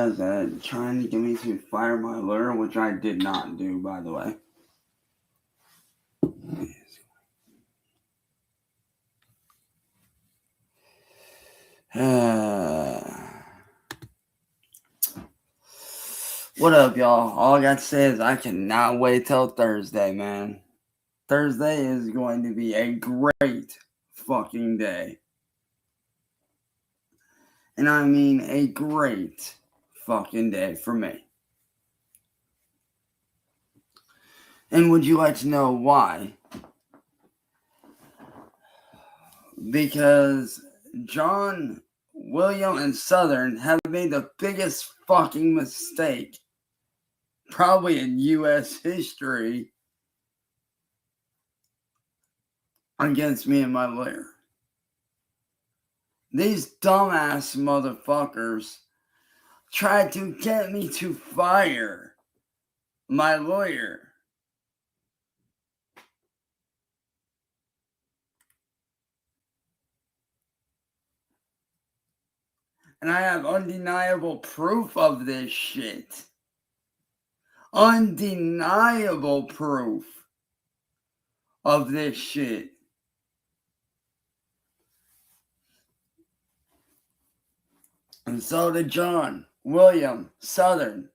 says that trying to get me to fire my lawyer, which I did not do, by the way. What up, y'all? All I got to say is I cannot wait till Thursday, man. Thursday is going to be a great fucking day. And I mean a great fucking day for me. And would you like to know why? Because John, William, and Southern have made the biggest fucking mistake probably in U.S. history against me and my lawyer. These dumbass motherfuckers tried to get me to fire my lawyer. And I have undeniable proof of this shit. Undeniable proof of this shit. And so did John, William, Southern.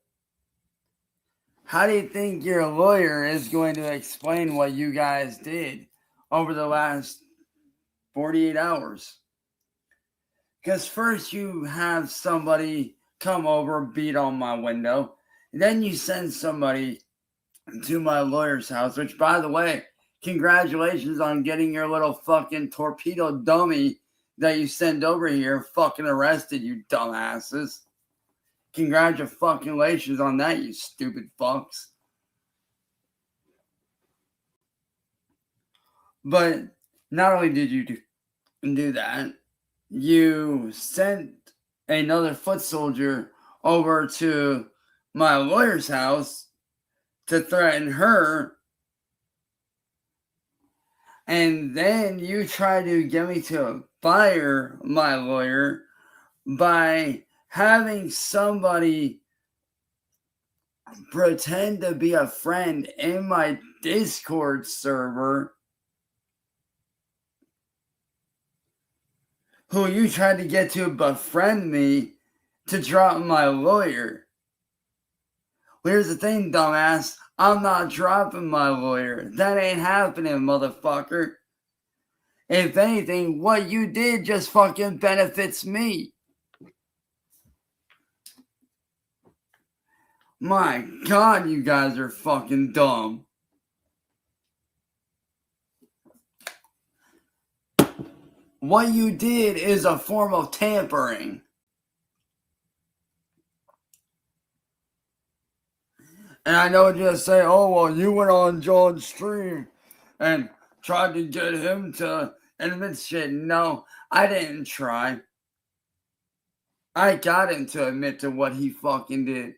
How do you think your lawyer is going to explain what you guys did over the last 48 hours? Because first you have somebody come over, beat on my window. Then you send somebody to my lawyer's house, which, by the way, congratulations on getting your little fucking torpedo dummy that you send over here fucking arrested, you dumbasses. Congratulations on that, you stupid fucks. But not only did you do that, you sent another foot soldier over to my lawyer's house to threaten her. And then you try to get me to fire my lawyer by having somebody pretend to be a friend in my Discord server who you tried to get to befriend me to drop my lawyer. Well, here's the thing, dumbass. I'm not dropping my lawyer. That ain't happening, motherfucker. If anything, what you did just fucking benefits me. My God, you guys are fucking dumb. What you did is a form of tampering. And I know you're say, oh, well, you went on John's stream and tried to get him to admit shit. No, I didn't try. I got him to admit to what he fucking did.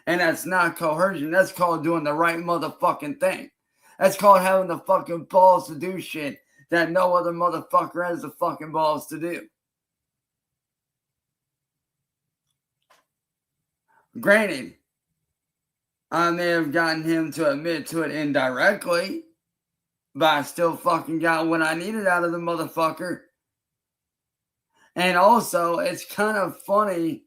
And that's not coercion. That's called doing the right motherfucking thing. That's called having the fucking balls to do shit that no other motherfucker has the fucking balls to do. Granted, I may have gotten him to admit to it indirectly, but I still fucking got what I needed out of the motherfucker. And also, it's kind of funny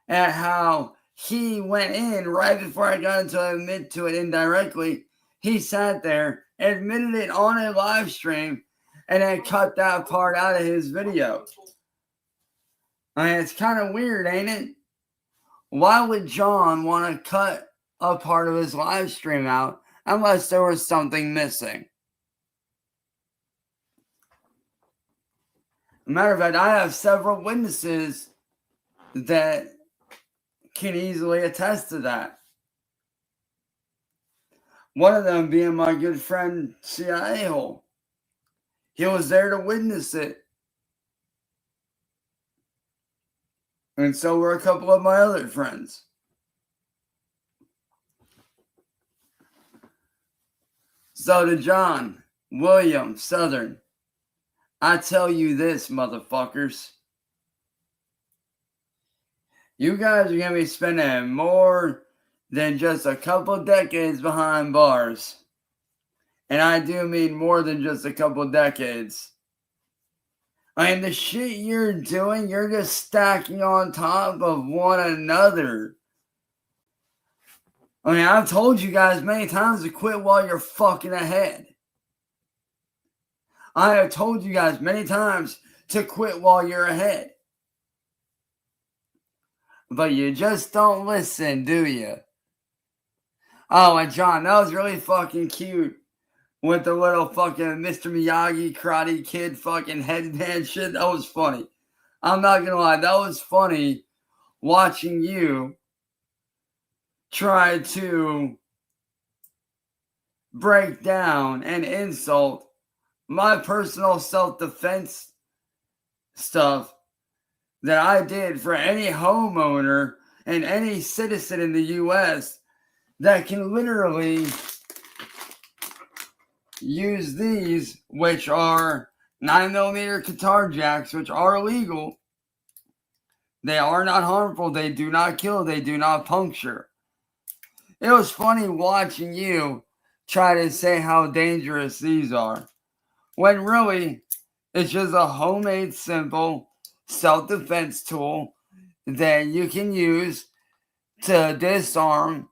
at how he went in right before I got him to admit to it indirectly. He sat there, admitted it on a live stream, and then cut that part out of his video. I mean, it's kind of weird, ain't it? Why would John want to cut a part of his live stream out unless there was something missing? Matter of fact, I have several witnesses that can easily attest to that. One of them being my good friend, CIA Hole. He was there to witness it. And so were a couple of my other friends. So to John, William, Southern, I tell you this, motherfuckers. You guys are going to be spending more than just a couple decades behind bars. And I do mean more than just a couple decades. I mean, the shit you're doing, you're just stacking on top of one another. I mean, I've told you guys many times to quit while you're fucking ahead. I have told you guys many times to quit while you're ahead. But you just don't listen, do you? Oh, and John, that was really fucking cute. With the little fucking Mr. Miyagi Karate Kid fucking headband shit. That was funny. I'm not gonna lie, that was funny watching you try to break down and insult my personal self-defense stuff that I did for any homeowner and any citizen in the US that can literally use these, which are 9mm guitar jacks, which are illegal. They are not harmful. They do not kill. They do not puncture. It was funny watching you try to say how dangerous these are, when really it's just a homemade, simple self-defense tool that you can use to disarm,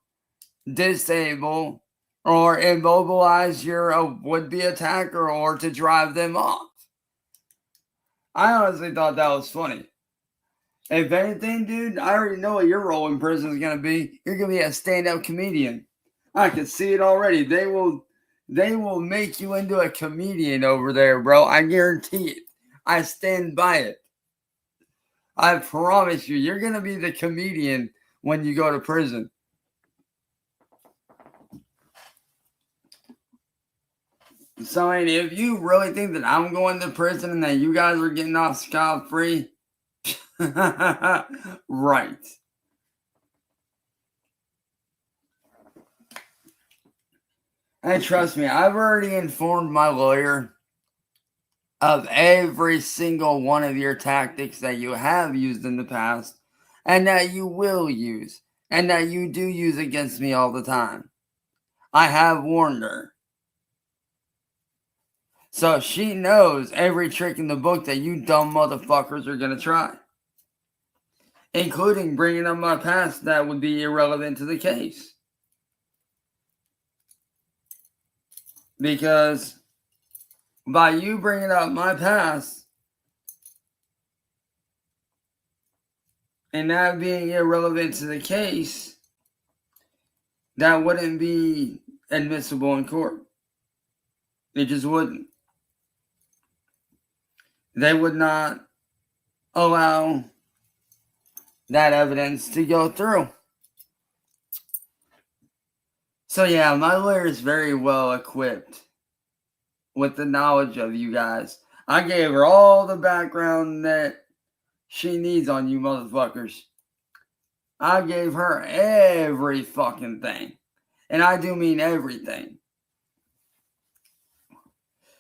disable, or immobilize your would-be attacker, or to drive them off. I honestly thought that was funny. If anything, dude, I already know what your role in prison is going to be. You're going to be a stand-up comedian. I can see it already. They will make you into a comedian over there, bro. I guarantee it. I stand by it. I promise you, you're going to be the comedian when you go to prison. So, I mean, if you really think that I'm going to prison and that you guys are getting off scot-free, right. And trust me, I've already informed my lawyer of every single one of your tactics that you have used in the past, and that you will use, and that you do use against me all the time. I have warned her. So she knows every trick in the book that you dumb motherfuckers are going to try. Including bringing up my past that would be irrelevant to the case. Because by you bringing up my past and that being irrelevant to the case, that wouldn't be admissible in court. It just wouldn't. They would not allow that evidence to go through. So yeah, my lawyer is very well equipped with the knowledge of you guys. I gave her all the background that she needs on you motherfuckers. I gave her every fucking thing. And I do mean everything.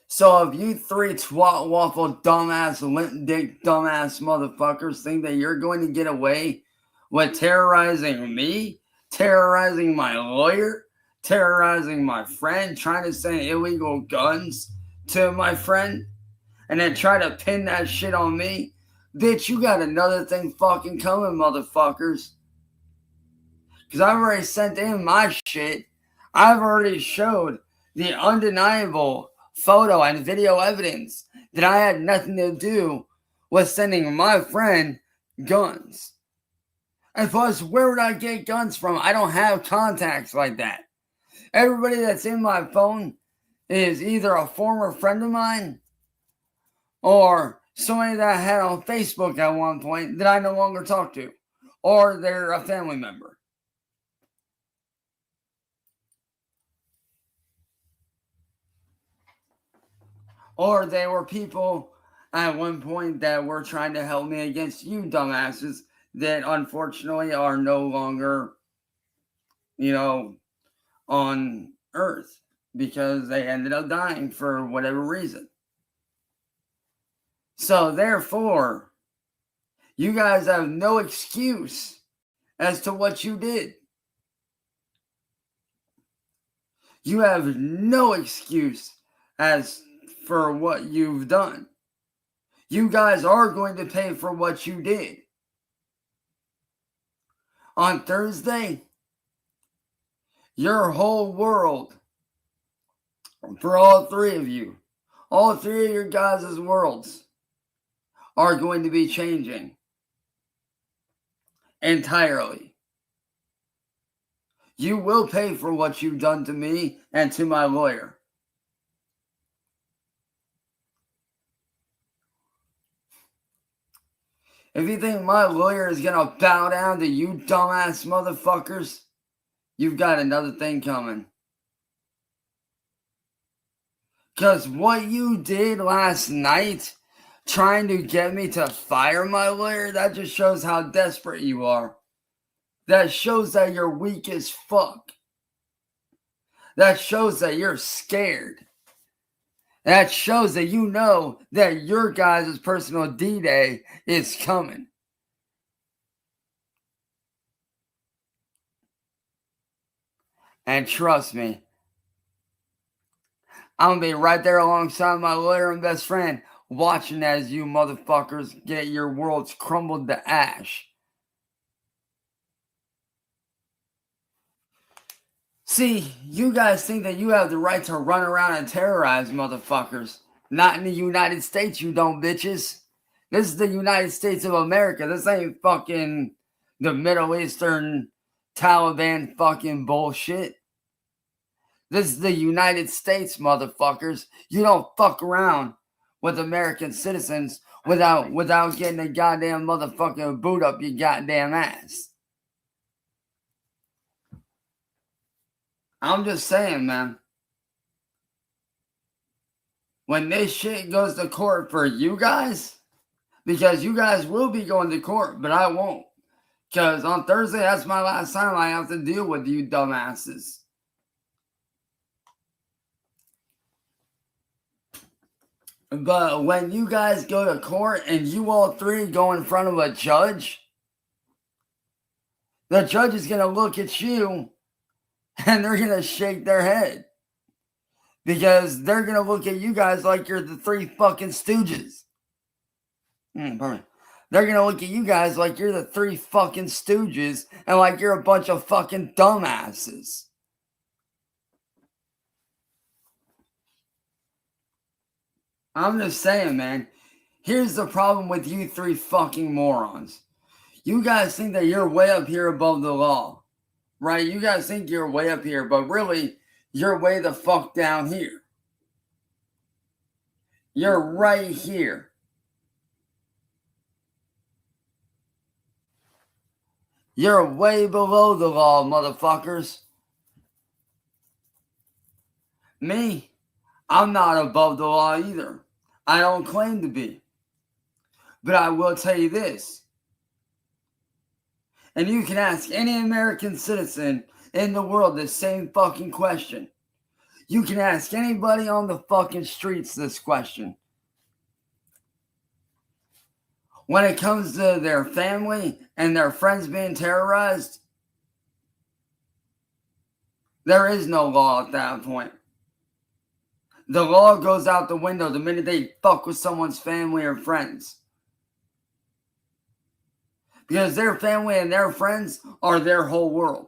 So if you three twat waffle dumbass limp dick dumbass motherfuckers think that you're going to get away with terrorizing me, terrorizing my lawyer, terrorizing my friend, trying to send illegal guns to my friend, and then try to pin that shit on me, bitch, you got another thing fucking coming, motherfuckers. Because I've already sent in my shit. I've already showed the undeniable photo and video evidence that I had nothing to do with sending my friend guns. And plus, where would I get guns from? I don't have contacts like that. Everybody that's in my phone is either a former friend of mine or somebody that I had on Facebook at one point that I no longer talk to, or they're a family member. Or they were people at one point that were trying to help me against you dumbasses that unfortunately are no longer, on Earth because they ended up dying for whatever reason. So therefore, You guys have no excuse as to what you did. You have no excuse as for what you've done. You guys are going to pay for what you did. On Thursday, your whole world, for all three of you, all three of your guys' worlds are going to be changing entirely. You will pay for what you've done to me and to my lawyer. If you think my lawyer is going to bow down to you dumbass motherfuckers, you've got another thing coming. Because what you did last night, trying to get me to fire my lawyer, that just shows how desperate you are. That shows that you're weak as fuck. That shows that you're scared. That shows that you know that your guys' personal D-Day is coming. And trust me, I'm going to be right there alongside my lawyer and best friend, watching as you motherfuckers get your worlds crumbled to ash. See, you guys think that you have the right to run around and terrorize motherfuckers. Not in the United States, you don't, bitches. This is the United States of America. This ain't fucking the Middle Eastern Taliban fucking bullshit. This is the United States, motherfuckers. You don't fuck around with American citizens without getting a goddamn motherfucking boot up your goddamn ass. I'm just saying, man. When this shit goes to court for you guys, because you guys will be going to court, but I won't. Because on Thursday, that's my last time I have to deal with you dumbasses. But when you guys go to court and you all three go in front of a judge, the judge is going to look at you and they're going to shake their head. Because they're going to look at you guys like you're the three fucking stooges. Pardon. They're going to look at you guys like you're the three fucking stooges and like you're a bunch of fucking dumbasses. I'm just saying, man. Here's the problem with you three fucking morons. You guys think that you're way up here above the law. Right? You guys think you're way up here, but really, you're way the fuck down here. You're right here. You're way below the law, motherfuckers. Me, I'm not above the law either. I don't claim to be. But I will tell you this. And you can ask any American citizen in the world the same fucking question. You can ask anybody on the fucking streets this question. When it comes to their family and their friends being terrorized, there is no law at that point. The law goes out the window the minute they fuck with someone's family or friends. Because their family and their friends are their whole world.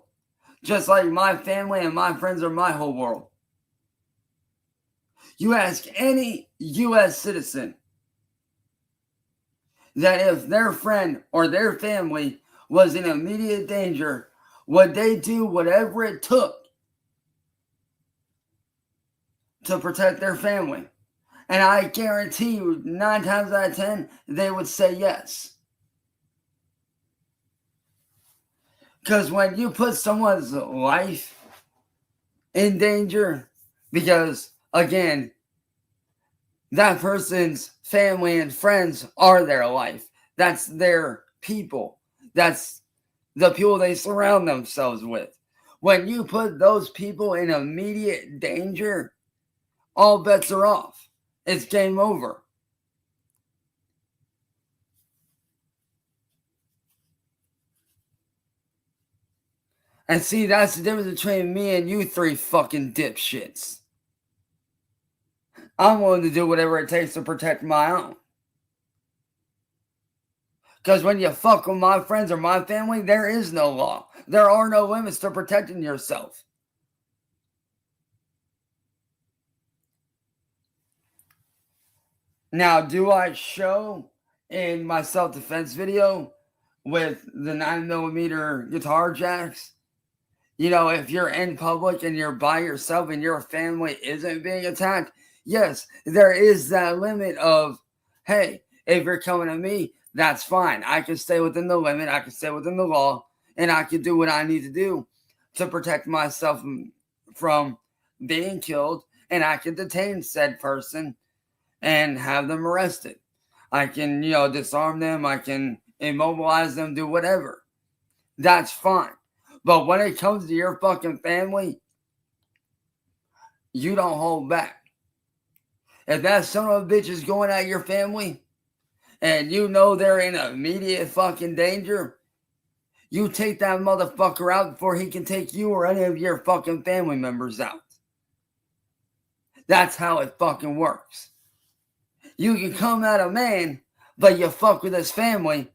Just like my family and my friends are my whole world. You ask any U.S. citizen that if their friend or their family was in immediate danger, would they do whatever it took to protect their family? And I guarantee you, 9 times out of 10, they would say yes. Because when you put someone's life in danger, because, again, that person's family and friends are their life. That's their people. That's the people they surround themselves with. When you put those people in immediate danger, all bets are off. It's game over. And see, that's the difference between me and you three fucking dipshits. I'm willing to do whatever it takes to protect my own. Because when you fuck with my friends or my family, there is no law. There are no limits to protecting yourself. Now, do I show in my self-defense video with the 9mm guitar jacks? You know, if you're in public and you're by yourself and your family isn't being attacked, yes, there is that limit of, hey, if you're coming to me, that's fine. I can stay within the limit. I can stay within the law, and I can do what I need to do to protect myself from being killed, and I can detain said person and have them arrested. I can, disarm them. I can immobilize them, do whatever. That's fine. But when it comes to your fucking family, you don't hold back. If that son of a bitch is going at your family and you know they're in immediate fucking danger, you take that motherfucker out before he can take you or any of your fucking family members out. That's how it fucking works. You can come at a man, but you fuck with his family,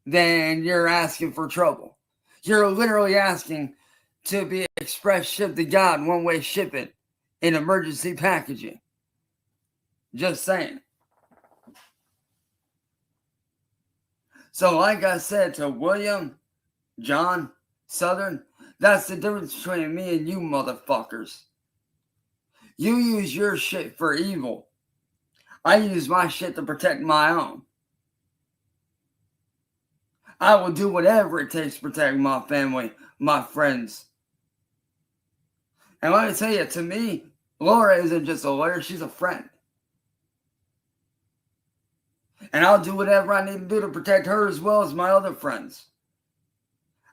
then you're asking for trouble. You're literally asking to be express shipped to God, one-way shipping in emergency packaging. Just saying. So like I said to William, John, Southern, that's the difference between me and you motherfuckers. You use your shit for evil. I use my shit to protect my own. I will do whatever it takes to protect my family, my friends. And let me tell you, to me, Laura isn't just a lawyer, she's a friend. And I'll do whatever I need to do to protect her as well as my other friends.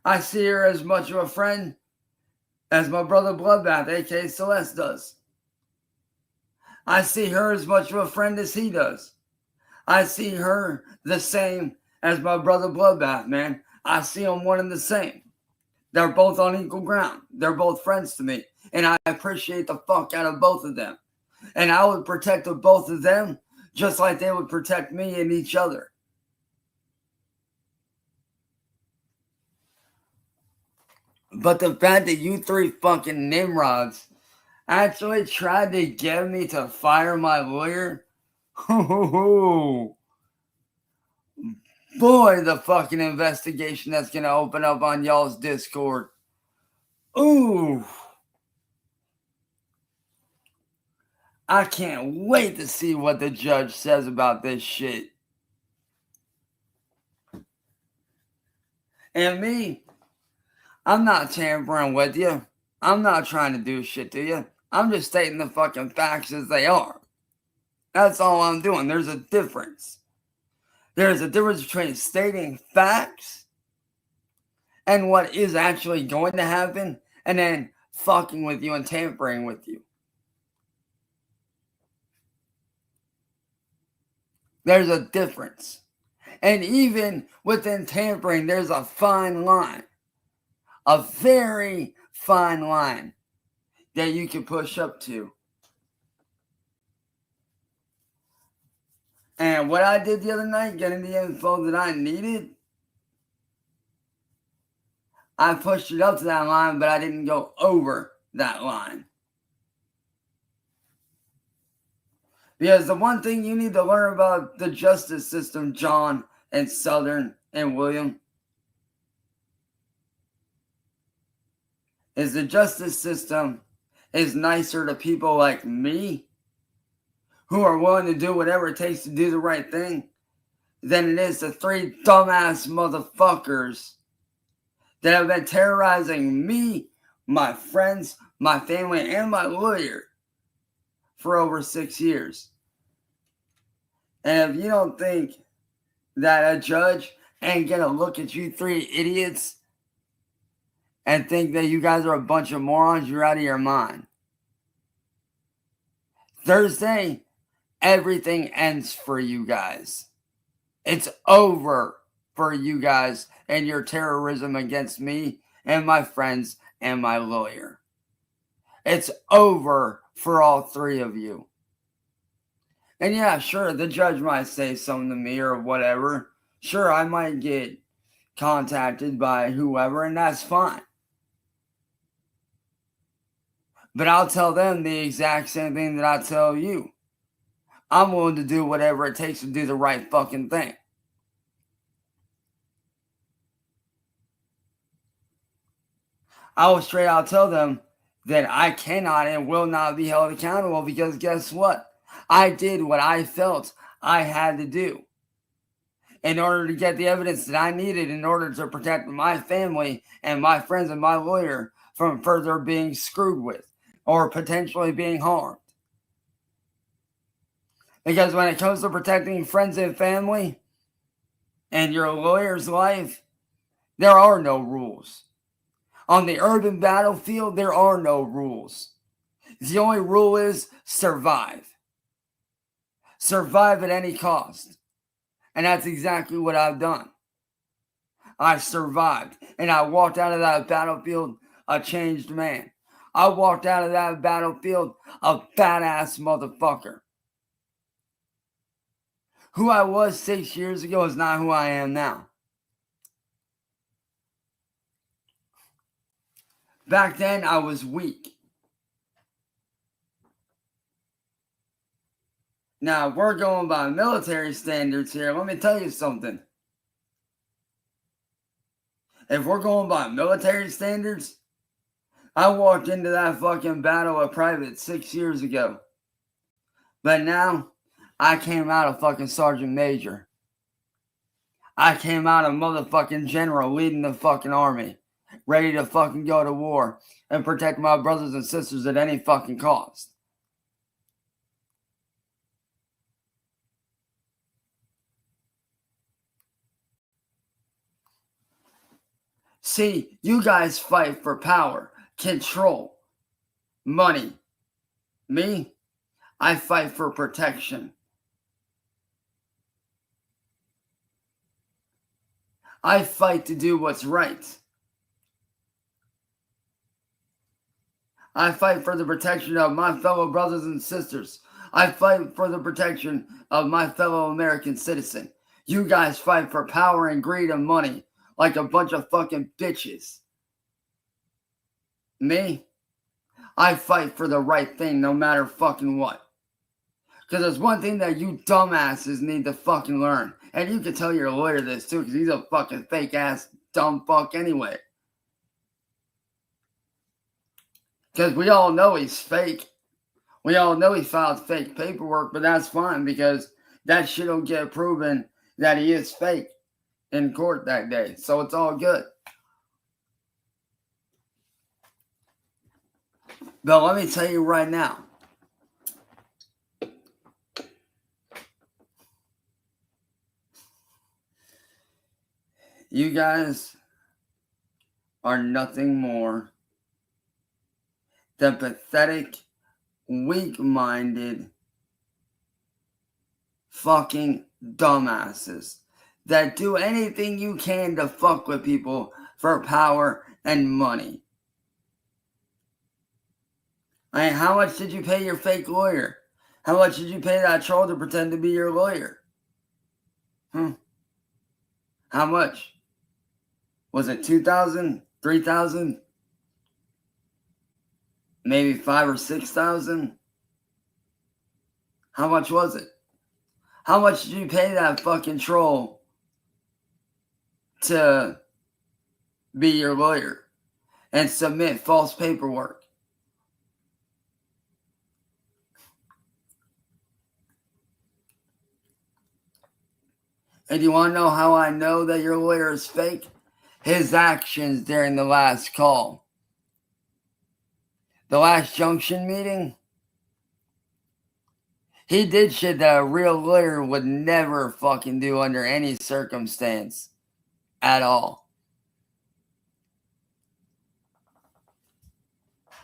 I see her as much of a friend as my brother Bloodbath, aka Celeste, does. I see her as much of a friend as he does. I see her the same as my brother Bloodbath, man. I see them one and the same. They're both on equal ground. They're both friends to me. And I appreciate the fuck out of both of them. And I would protect the both of them just like they would protect me and each other. But the fact that you three fucking Nimrods actually tried to get me to fire my lawyer, boy, the fucking investigation that's going to open up on y'all's Discord. Ooh. I can't wait to see what the judge says about this shit. And me, I'm not tampering with you. I'm not trying to do shit to you. I'm just stating the fucking facts as they are. That's all I'm doing. There's a difference. There's a difference between stating facts and what is actually going to happen, and then fucking with you and tampering with you. There's a difference. And even within tampering, there's a fine line. A very fine line that you can push up to. And what I did the other night, getting the info that I needed, I pushed it up to that line, but I didn't go over that line. Because the one thing you need to learn about the justice system, John and Southern and William, is the justice system is nicer to people like me who are willing to do whatever it takes to do the right thing than it is to three dumbass motherfuckers that have been terrorizing me, my friends, my family, and my lawyer for over 6 years. And if you don't think that a judge ain't gonna look at you three idiots and think that you guys are a bunch of morons, you're out of your mind. Thursday, everything ends for you guys. It's over for you guys and your terrorism against me and my friends and my lawyer. It's over for all three of you. And yeah, sure, the judge might say something to me or whatever. Sure, I might get contacted by whoever, and that's fine. But I'll tell them the exact same thing that I tell you. I'm willing to do whatever it takes to do the right fucking thing. I will straight out tell them that I cannot and will not be held accountable because guess what? I did what I felt I had to do in order to get the evidence that I needed in order to protect my family and my friends and my lawyer from further being screwed with or potentially being harmed. Because when it comes to protecting friends and family and your lawyer's life, there are no rules. On the urban battlefield, there are no rules. The only rule is survive. Survive at any cost. And that's exactly what I've done. I survived. And I walked out of that battlefield a changed man. I walked out of that battlefield a fat-ass motherfucker. Who I was 6 years ago is not who I am now. Back then, I was weak. Now, we're going by military standards here. Let me tell you something. If we're going by military standards, I walked into that fucking battle a private 6 years ago. But now, I came out a fucking sergeant major. I came out a motherfucking general leading the fucking army. Ready to fucking go to war and protect my brothers and sisters at any fucking cost. See, you guys fight for power, control, money. Me, I fight for protection. I fight to do what's right. I fight for the protection of my fellow brothers and sisters. I fight for the protection of my fellow American citizen. You guys fight for power and greed and money like a bunch of fucking bitches. Me, I fight for the right thing no matter fucking what. Because there's one thing that you dumbasses need to fucking learn. And you can tell your lawyer this too, because he's a fucking fake ass dumb fuck anyway. Because we all know he's fake. We all know he filed fake paperwork, but that's fine because that shit will get proven that he is fake in court that day. So it's all good. But let me tell you right now. You guys are nothing more than pathetic, weak-minded, fucking dumbasses that do anything you can to fuck with people for power and money. I mean, how much did you pay your fake lawyer? How much did you pay that troll to pretend to be your lawyer? How much? Was it $2,000, $3,000? Maybe $5,000 or $6,000? How much was it? How much did you pay that fucking troll to be your lawyer and submit false paperwork? And you want to know how I know that your lawyer is fake? His actions during the last call. The last junction meeting. He did shit that a real lawyer would never fucking do under any circumstance. At all.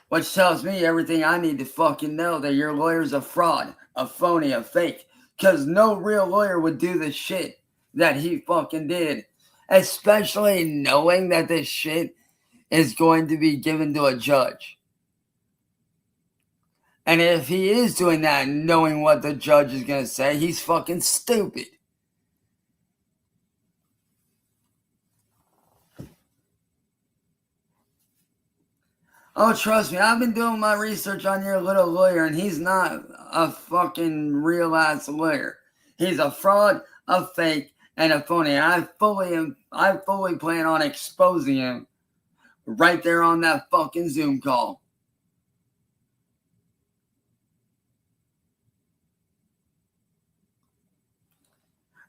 Which tells me everything I need to fucking know, that your lawyer's a fraud, a phony, a fake. Because no real lawyer would do the shit that he fucking did. Especially knowing that this shit is going to be given to a judge. And if he is doing that knowing what the judge is going to say, he's fucking stupid. Oh, trust me, I've been doing my research on your little lawyer, and he's not a fucking real-ass lawyer. He's a fraud, a fake, and a phony. I fully plan on exposing him right there on that fucking Zoom call.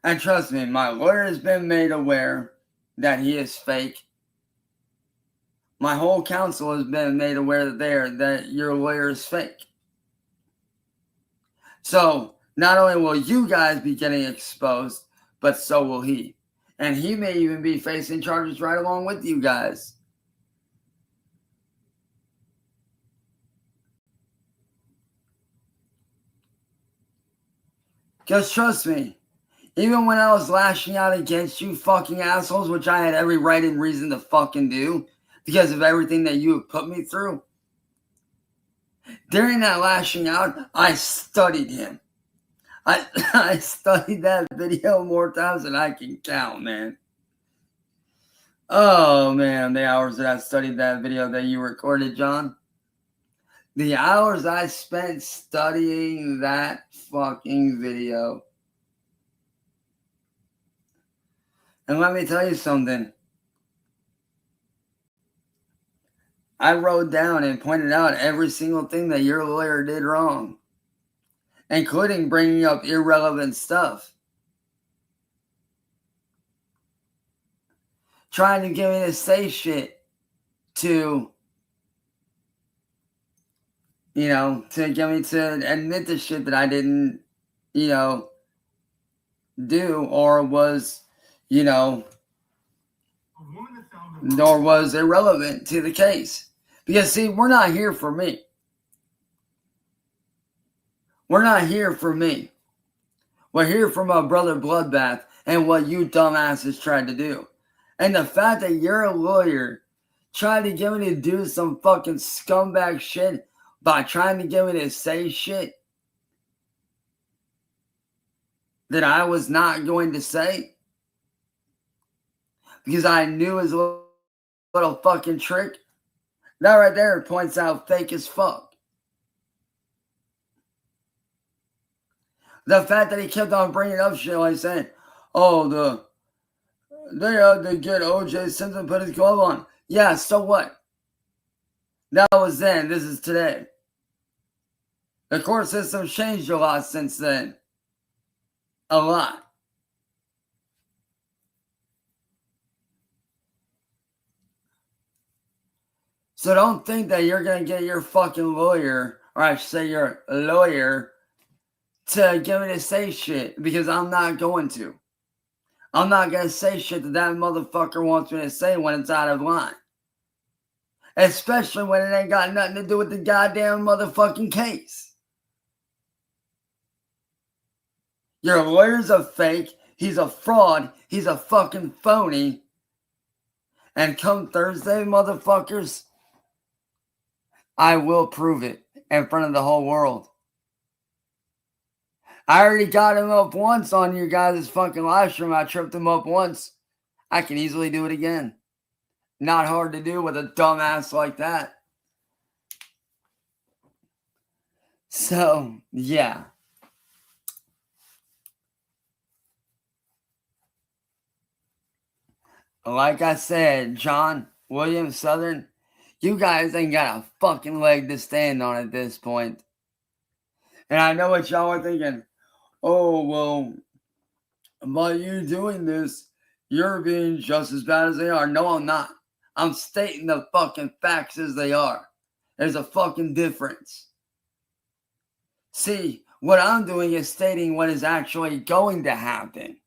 And trust me, my lawyer has been made aware that he is fake. My whole counsel has been made aware that your lawyer is fake. So not only will you guys be getting exposed, but so will he. And he may even be facing charges right along with you guys. Because trust me, even when I was lashing out against you fucking assholes, which I had every right and reason to fucking do, because of everything that you have put me through. During that lashing out, I studied him. I studied that video more times than I can count, man. Oh, man, the hours that I studied that video that you recorded, John. The hours I spent studying that fucking video. And let me tell you something. I wrote down and pointed out every single thing that your lawyer did wrong, including bringing up irrelevant stuff. Trying to get me to say shit to get me to admit the shit that I didn't, do or was, nor was irrelevant to the case. Because, see, we're not here for me. We're not here for me. We're here for my brother Bloodbath and what you dumbasses tried to do. And the fact that your lawyer tried to get me to do some fucking scumbag shit by trying to get me to say shit that I was not going to say. Because I knew his little fucking trick. That right there points out fake as fuck. The fact that he kept on bringing up shit like saying, oh, they had to get O.J. Simpson put his glove on. Yeah, so what? That was then. This is today. The court system changed a lot since then. A lot. So don't think that you're going to get your fucking lawyer, or I should say your lawyer, to get me to say shit, because I'm not going to. I'm not going to say shit that motherfucker wants me to say when it's out of line. Especially when it ain't got nothing to do with the goddamn motherfucking case. Your lawyer's a fake. He's a fraud. He's a fucking phony. And come Thursday, motherfuckers, I will prove it in front of the whole world. I already got him up once on your guys' fucking live stream. I tripped him up once. I can easily do it again. Not hard to do with a dumbass like that. So, yeah. Like I said, John, William, Southern, you guys ain't got a fucking leg to stand on at this point. And I know what y'all are thinking. Oh, well, by you doing this, you're being just as bad as they are. No, I'm not. I'm stating the fucking facts as they are. There's a fucking difference. See, what I'm doing is stating what is actually going to happen.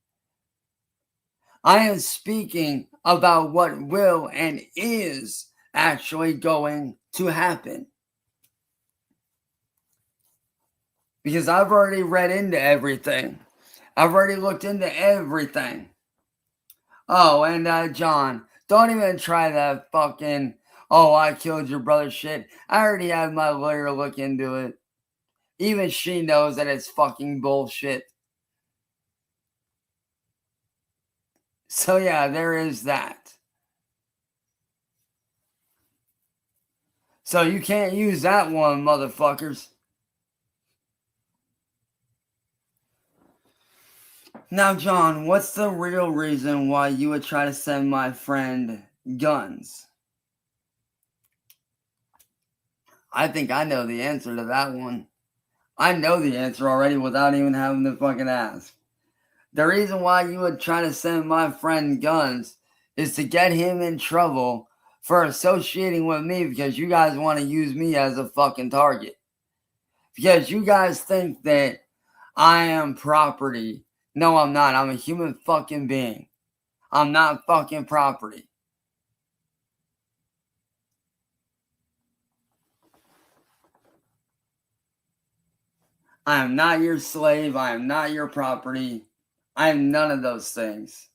I am speaking about what will and is actually going to happen. Because I've already read into everything. I've already looked into everything. Oh, and John, don't even try that fucking oh, I killed your brother shit. I already had my lawyer look into it. Even she knows that it's fucking bullshit. So yeah, there is that. So you can't use that one, motherfuckers. Now, John, what's the real reason why you would try to send my friend guns? I think I know the answer to that one. I know the answer already without even having to fucking ask. The reason why you would try to send my friend guns is to get him in trouble for associating with me because you guys want to use me as a fucking target. Because you guys think that I am property. No, I'm not. I'm a human fucking being. I'm not fucking property. I am not your slave. I am not your property. I am none of those things.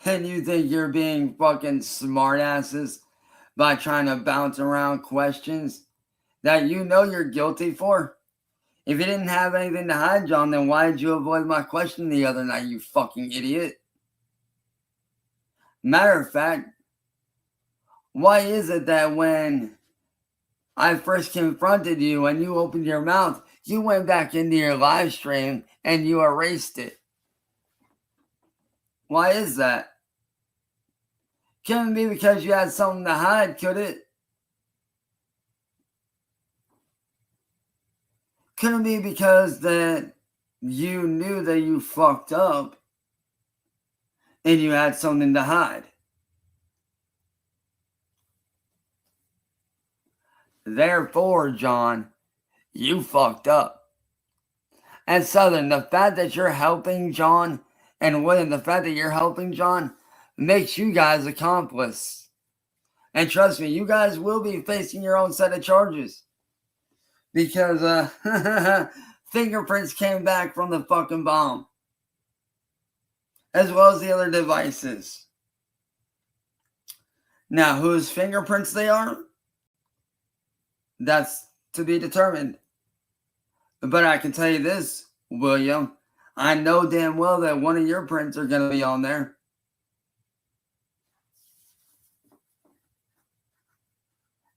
And you think you're being fucking smartasses by trying to bounce around questions that you know you're guilty for? If you didn't have anything to hide, John, then why did you avoid my question the other night, you fucking idiot? Matter of fact, why is it that when I first confronted you and you opened your mouth, you went back into your live stream and you erased it? Why is that? Couldn't be because you had something to hide, could it? Couldn't be because that you knew that you fucked up and you had something to hide. Therefore, John, you fucked up. And Southern, the fact that you're helping John, and William, the fact that you're helping John, makes you guys accomplice. And trust me, you guys will be facing your own set of charges. Because fingerprints came back from the fucking bomb. As well as the other devices. Now, whose fingerprints they are? That's to be determined. But I can tell you this, William. I know damn well that one of your prints are going to be on there.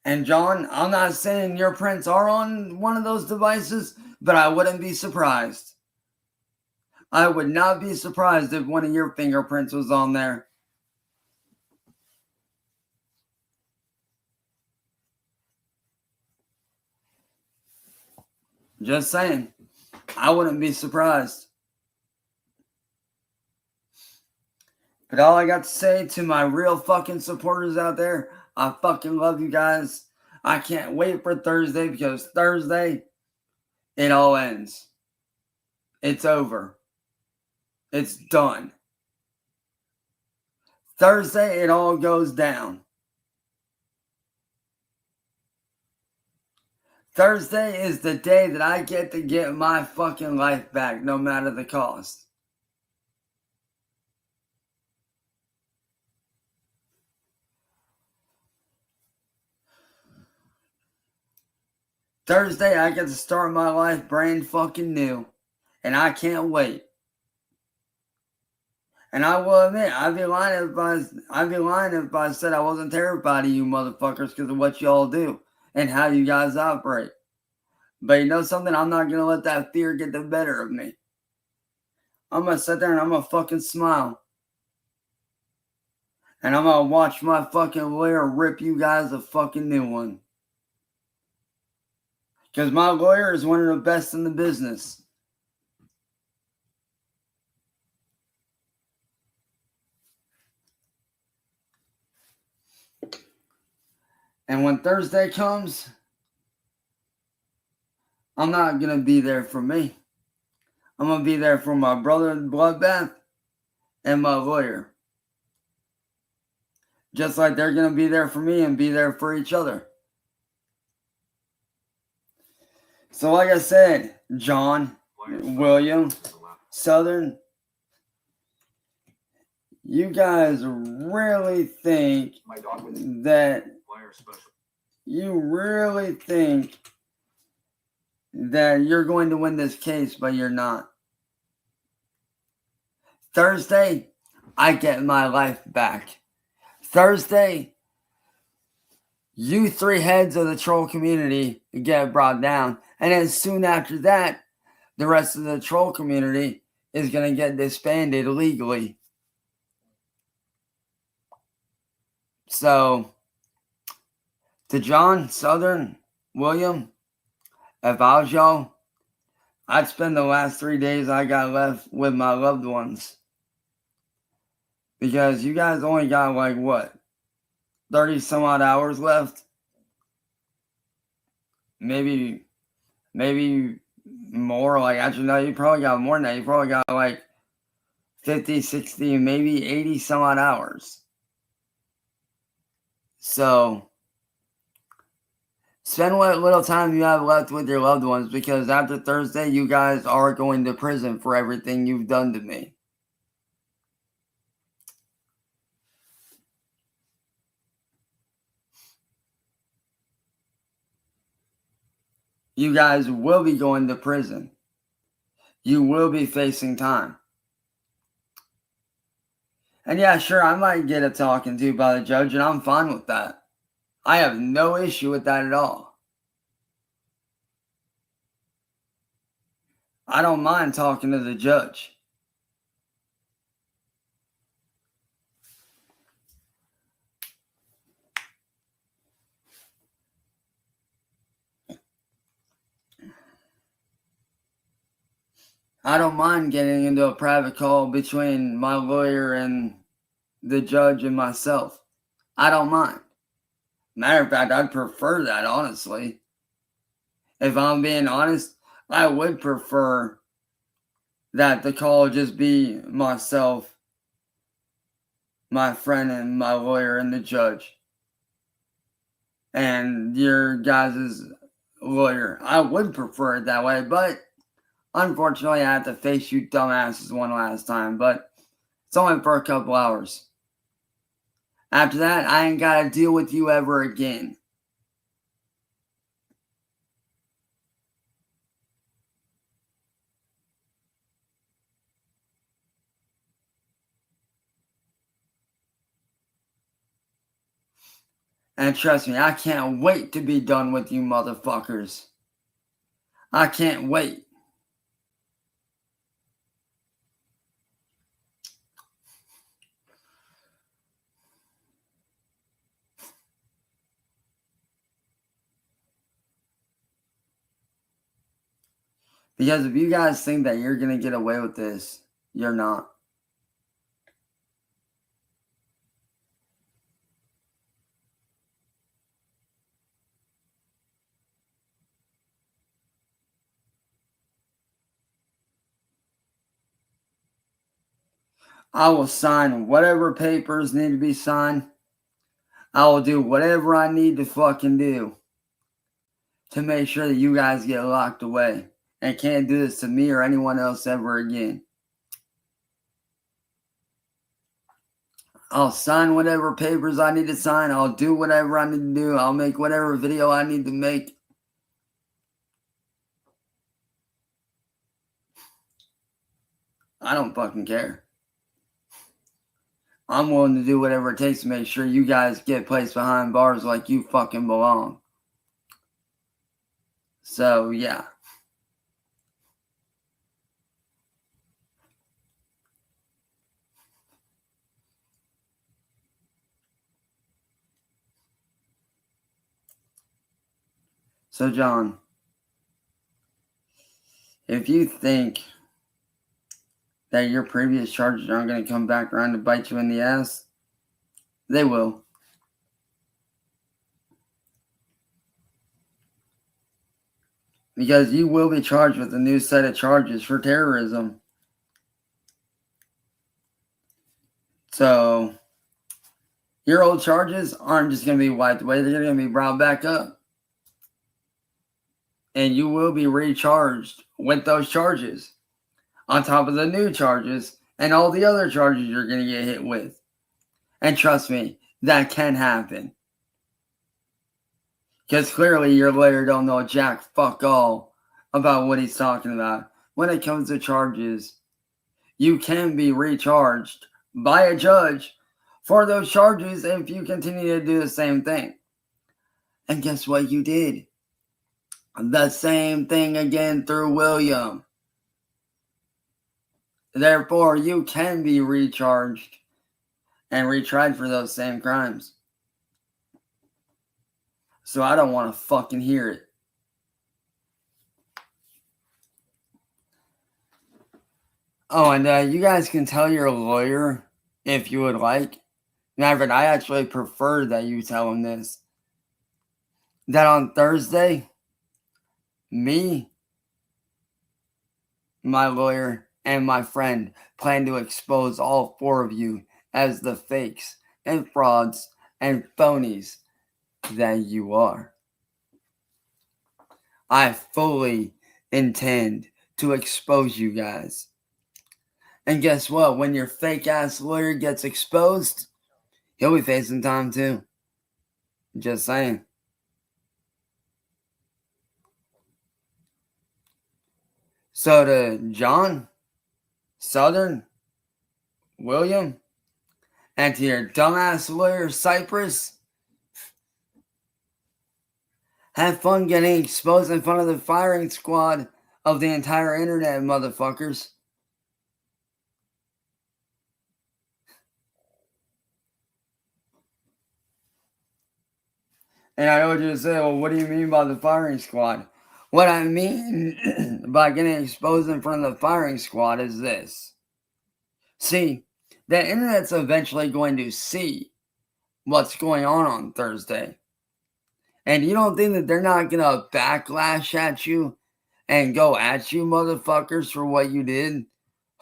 And John, I'm not saying your prints are on one of those devices, but I wouldn't be surprised. I would not be surprised if one of your fingerprints was on there. Just saying. I wouldn't be surprised. But all I got to say to my real fucking supporters out there, I fucking love you guys. I can't wait for Thursday because Thursday, it all ends. It's over. It's done. Thursday, it all goes down. Thursday is the day that I get to get my fucking life back, no matter the cost. Thursday, I get to start my life brand fucking new. And I can't wait. And I will admit, I'd be lying if I said I wasn't terrified of you motherfuckers because of what y'all do and how you guys operate. But you know something? I'm not going to let that fear get the better of me. I'm going to sit there and I'm going to fucking smile. And I'm going to watch my fucking lawyer rip you guys a fucking new one. Because my lawyer is one of the best in the business. And when Thursday comes, I'm not going to be there for me. I'm going to be there for my brother in Bloodbath and my lawyer. Just like they're going to be there for me and be there for each other. So like I said, John, William, Southern, you guys really think that you're going to win this case, but you're not. Thursday, I get my life back. Thursday, you three heads of the troll community get brought down. And then soon after that, the rest of the troll community is going to get disbanded legally. So, to John, Southern, William, if I was y'all, I'd spend the last 3 days I got left with my loved ones. Because you guys only got like what? 30 some odd hours left? Maybe more. Like, actually, no, you probably got more than that. You probably got like 50, 60, maybe 80 some odd hours. So, spend what little time you have left with your loved ones, because after Thursday, you guys are going to prison for everything you've done to me. You guys will be going to prison. You will be facing time. And yeah, sure, I might get a talking to by the judge, and I'm fine with that. I have no issue with that at all. I don't mind talking to the judge. I don't mind getting into a private call between my lawyer and the judge and myself. I don't mind. Matter of fact, I'd prefer that, honestly. If I'm being honest, I would prefer that the call just be myself, my friend, and my lawyer, and the judge. And your guys' lawyer. I would prefer it that way, but unfortunately, I have to face you dumbasses one last time, but it's only for a couple hours. After that, I ain't got to deal with you ever again. And trust me, I can't wait to be done with you motherfuckers. I can't wait. Because if you guys think that you're going to get away with this, you're not. I will sign whatever papers need to be signed. I will do whatever I need to fucking do to make sure that you guys get locked away and can't do this to me or anyone else ever again. I'll sign whatever papers I need to sign. I'll do whatever I need to do. I'll make whatever video I need to make. I don't fucking care. I'm willing to do whatever it takes to make sure you guys get placed behind bars like you fucking belong. So, yeah. So, John, if you think that your previous charges aren't going to come back around to bite you in the ass, they will. Because you will be charged with a new set of charges for terrorism. So, your old charges aren't just going to be wiped away. They're going to be brought back up. And you will be recharged with those charges. on top of the new charges and all the other charges you're going to get hit with. And trust me, that can happen. Because clearly your lawyer don't know jack fuck all about what he's talking about. When it comes to charges, you can be recharged by a judge for those charges if you continue to do the same thing. And guess what you did? The same thing again through William. Therefore, you can be recharged and retried for those same crimes. So I don't want to fucking hear it. Oh, and you guys can tell your lawyer if you would like. Maverick, I actually prefer that you tell him this. That on Thursday, me, my lawyer, and my friend plan to expose all 4 of you as the fakes and frauds and phonies that you are. I fully intend to expose you guys. And guess what? When your fake ass lawyer gets exposed, he'll be facing time too. Just saying. So to John, Southern, William, and to your dumbass lawyer, Cypress, have fun getting exposed in front of the firing squad of the entire internet, motherfuckers. And I know what you say, well, what do you mean by the firing squad? What I mean by getting exposed in front of the firing squad is this. See, the internet's eventually going to see what's going on Thursday. And you don't think that they're not going to backlash at you and go at you, motherfuckers, for what you did?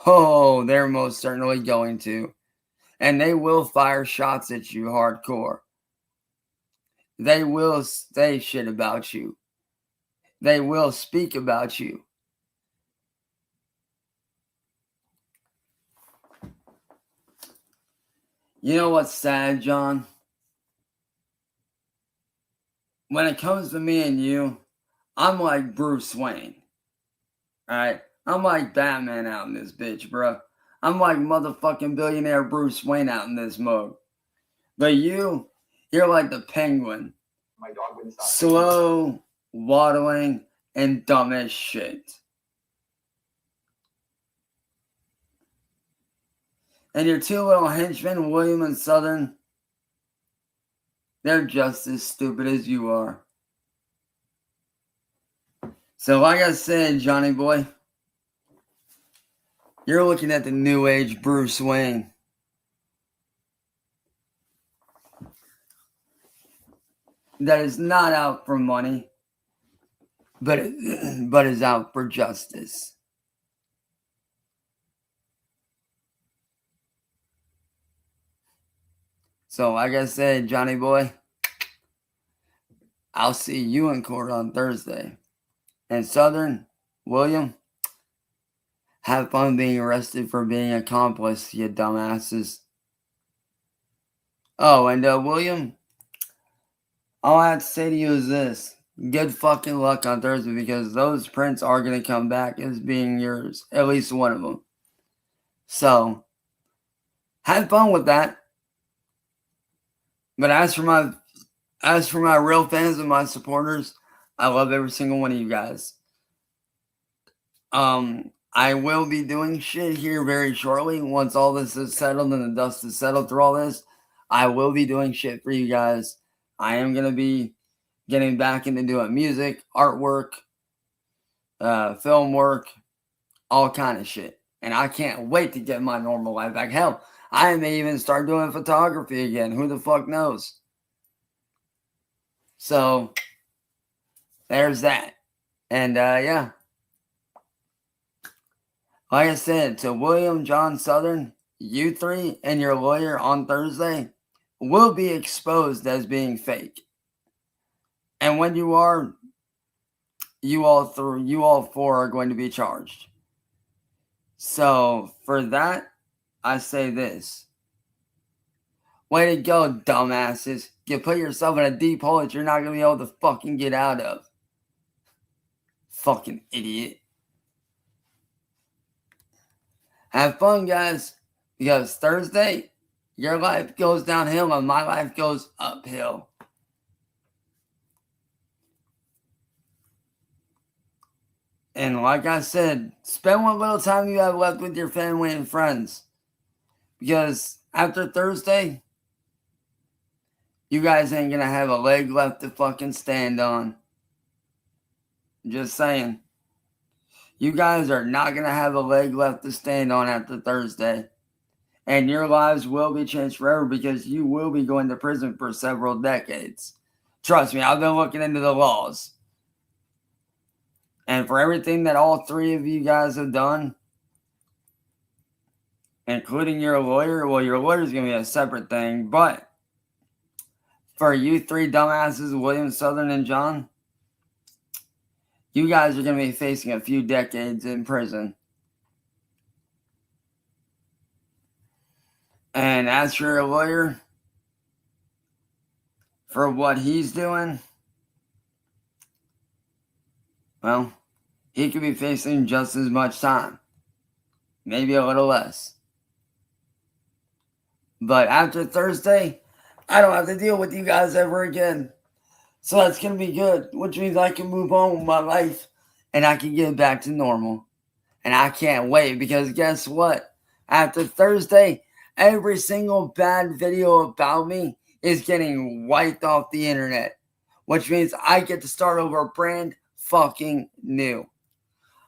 Oh, they're most certainly going to. And they will fire shots at you hardcore. They will say shit about you. They will speak about you. You know what's sad, John? When it comes to me and you, I'm like Bruce Wayne. Alright? I'm like Batman out in this bitch, bro. I'm like motherfucking billionaire Bruce Wayne out in this mode. But you're like the Penguin. My dog wouldn't stop. Slow, waddling, and dumb as shit. And your 2 little henchmen, William and Southern, they're just as stupid as you are. So like I said, Johnny boy, you're looking at the new age Bruce Wayne. That is not out for money, but is out for justice. So like I said, Johnny boy, I'll see you in court on Thursday. And Southern, William, have fun being arrested for being accomplice, you dumbasses. Oh, and William, all I have to say to you is this. Good fucking luck on Thursday, because those prints are going to come back as being yours. At least one of them. So, have fun with that. But as for my real fans and my supporters, I love every single one of you guys. I will be doing shit here very shortly. Once all this is settled and the dust is settled through all this, I will be doing shit for you guys. I am going to be getting back into doing music, artwork, film work, all kind of shit. And I can't wait to get my normal life back. Hell, I may even start doing photography again. Who the fuck knows? So, there's that. And, yeah. Like I said, to William, John, Southern, you 3 and your lawyer on Thursday will be exposed as being fake. And when you are, you all 4 are going to be charged. So, for that, I say this. Way to go, dumbasses. You put yourself in a deep hole that you're not going to be able to fucking get out of. Fucking idiot. Have fun, guys. Because Thursday, your life goes downhill and my life goes uphill. And like I said, spend what little time you have left with your family and friends. Because after Thursday, you guys ain't gonna have a leg left to fucking stand on. Just saying. You guys are not gonna have a leg left to stand on after Thursday. And your lives will be changed forever because you will be going to prison for several decades. Trust me, I've been looking into the laws. And for everything that all three of you guys have done, including your lawyer, well, your lawyer's going to be a separate thing, but for you three dumbasses, William, Southern, and John, you guys are going to be facing a few decades in prison. And as for your lawyer, for what he's doing, well, he could be facing just as much time. Maybe a little less. But after Thursday, I don't have to deal with you guys ever again. So that's going to be good, which means I can move on with my life and I can get back to normal. And I can't wait because guess what? After Thursday, every single bad video about me is getting wiped off the internet, which means I get to start over brand fucking new.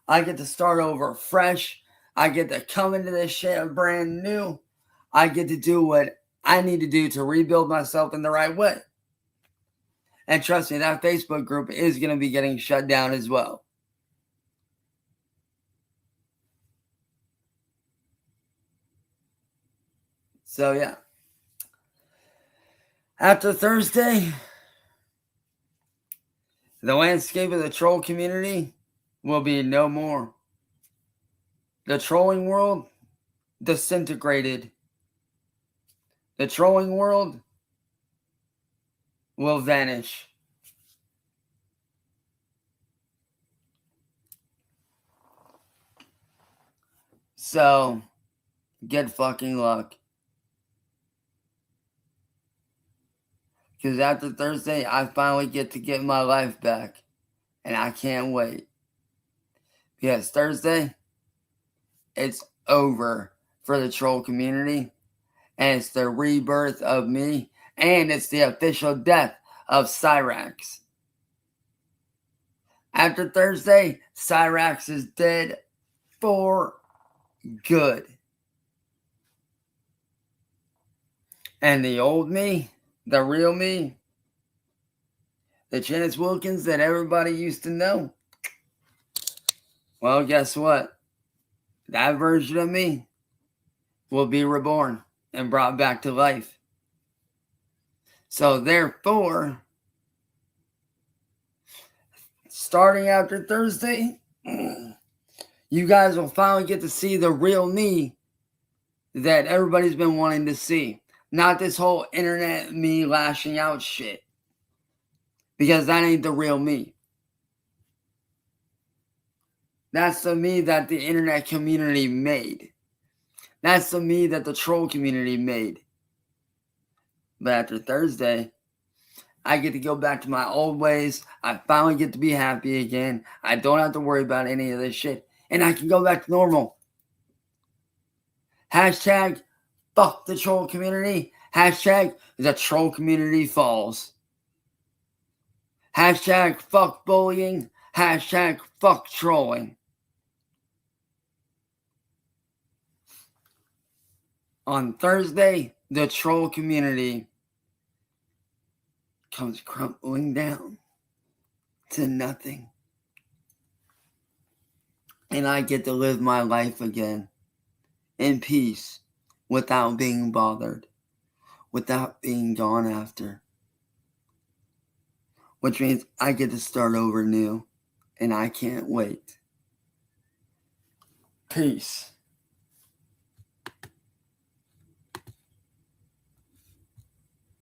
I get to start over fresh. I get to come into this shit brand new. I get to do what I need to do to rebuild myself in the right way. And trust me, that Facebook group is going to be getting shut down as well. So, yeah. After Thursday, the landscape of the troll community will be no more. The trolling world disintegrated. The trolling world will vanish. So, get fucking luck. Because after Thursday, I finally get to get my life back. And I can't wait. Because Thursday, it's over for the troll community. And it's the rebirth of me. And it's the official death of Cyrax. After Thursday, Cyrax is dead for good. And the old me, the real me, the Chance Wilkins that everybody used to know, well, guess what? That version of me will be reborn and brought back to life. So therefore, starting after Thursday, you guys will finally get to see the real me that everybody's been wanting to see. Not this whole internet me lashing out shit. Because that ain't the real me. That's the me that the internet community made. That's the me that the troll community made. But after Thursday, I get to go back to my old ways. I finally get to be happy again. I don't have to worry about any of this shit. And I can go back to normal. Hashtag fuck the troll community. Hashtag the troll community falls. Hashtag fuck bullying. Hashtag fuck trolling. On Thursday, the troll community comes crumbling down to nothing. And I get to live my life again in peace without being bothered, without being gone after. Which means I get to start over new, and I can't wait. Peace.